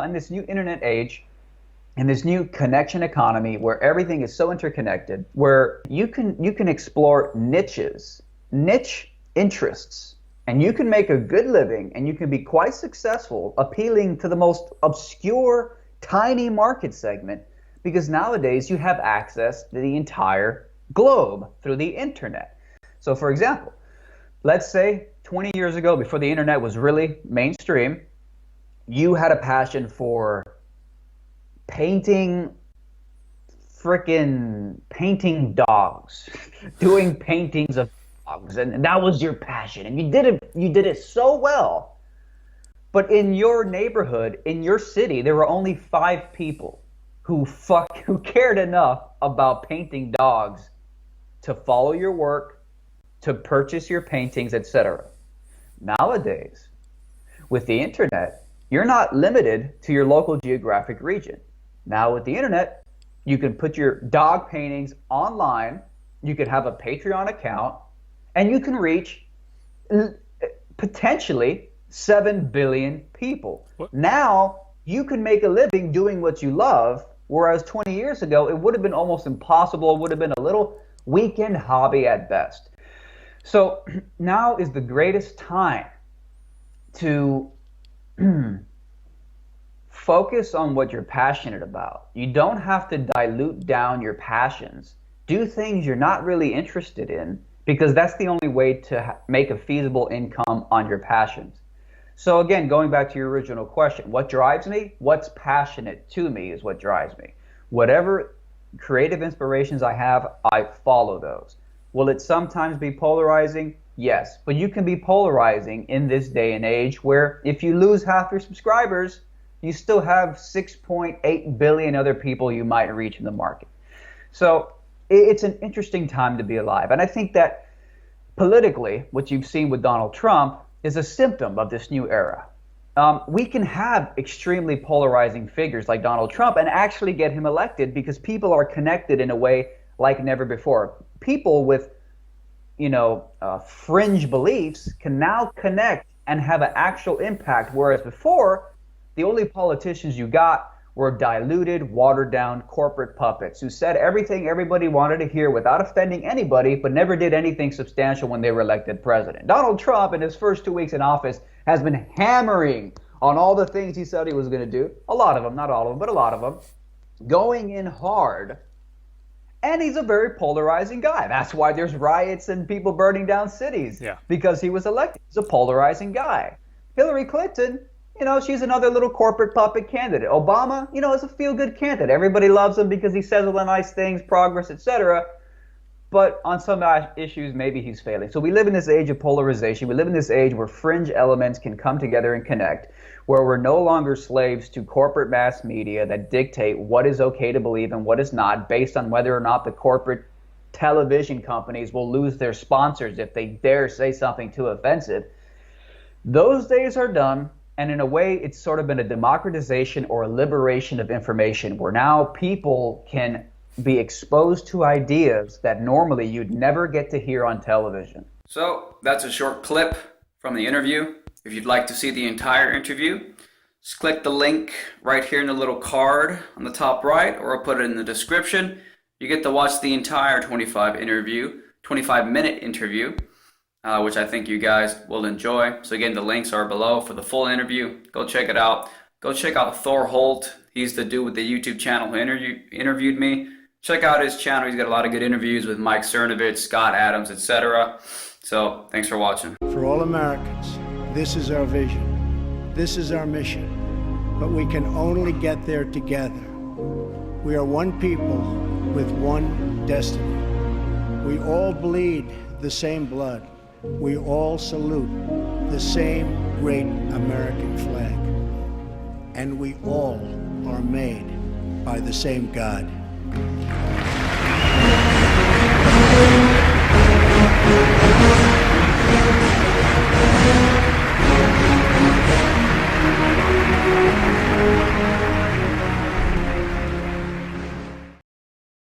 In this new internet age, in this new connection economy where everything is so interconnected, where you can explore niche interests, and you can make a good living and you can be quite successful appealing to the most obscure tiny market segment, because nowadays you have access to the entire globe through the internet. So for example, let's say 20 years ago, before the internet was really mainstream, you had a passion for painting dogs, doing paintings of dogs, and that was your passion, and you did it so well. But in your neighborhood, in your city, there were only 5 people who cared enough about painting dogs to follow your work, to purchase your paintings, etc. Nowadays, with the internet, you're not limited to your local geographic region. Now with the internet, you can put your dog paintings online, you can have a Patreon account, and you can reach potentially 7 billion people. What? Now you can make a living doing what you love, whereas 20 years ago it would have been almost impossible. It would have been a little weekend hobby at best. So now is the greatest time to focus on what you're passionate about. You don't have to dilute down your passions. Do things you're not really interested in, because that's the only way to make a feasible income on your passions. So again, going back to your original question, what drives me? What's passionate to me is what drives me. Whatever creative inspirations I have, I follow those. Will it sometimes be polarizing? Yes, but you can be polarizing in this day and age where if you lose half your subscribers, you still have 6.8 billion other people you might reach in the market. So it's an interesting time to be alive. And I think that politically, what you've seen with Donald Trump is a symptom of this new era. We can have extremely polarizing figures like Donald Trump and actually get him elected because people are connected in a way like never before. People with fringe beliefs can now connect and have an actual impact, whereas before, the only politicians you got were diluted, watered down corporate puppets who said everything everybody wanted to hear without offending anybody, but never did anything substantial when they were elected president. Donald Trump, in his first 2 weeks in office, has been hammering on all the things he said he was going to do. A lot of them, not all of them, but a lot of them. Going in hard. And he's a very polarizing guy. That's why there's riots and people burning down cities. Yeah. Because he was elected. He's a polarizing guy. Hillary Clinton, she's another little corporate puppet candidate. Obama, is a feel-good candidate. Everybody loves him because he says all the nice things, progress, etc. But on some issues, maybe he's failing. So we live in this age of polarization. We live in this age where fringe elements can come together and connect, where we're no longer slaves to corporate mass media that dictate what is okay to believe and what is not, based on whether or not the corporate television companies will lose their sponsors if they dare say something too offensive. Those days are done. And in a way, it's sort of been a democratization or a liberation of information, where now people can be exposed to ideas that normally you'd never get to hear on television. So that's a short clip from the interview. If you'd like to see the entire interview, just click the link right here in the little card on the top right, or I'll put it in the description. You get to watch the entire 25-minute interview. Which I think you guys will enjoy. So again, the links are below for the full interview. Go check it out. Go check out Thor Holt. He's the dude with the YouTube channel who interviewed me. Check out his channel. He's got a lot of good interviews with Mike Cernovich, Scott Adams, etc. So thanks for watching. For all Americans, this is our vision. This is our mission. But we can only get there together. We are one people with one destiny. We all bleed the same blood. We all salute the same great American flag. And we all are made by the same God.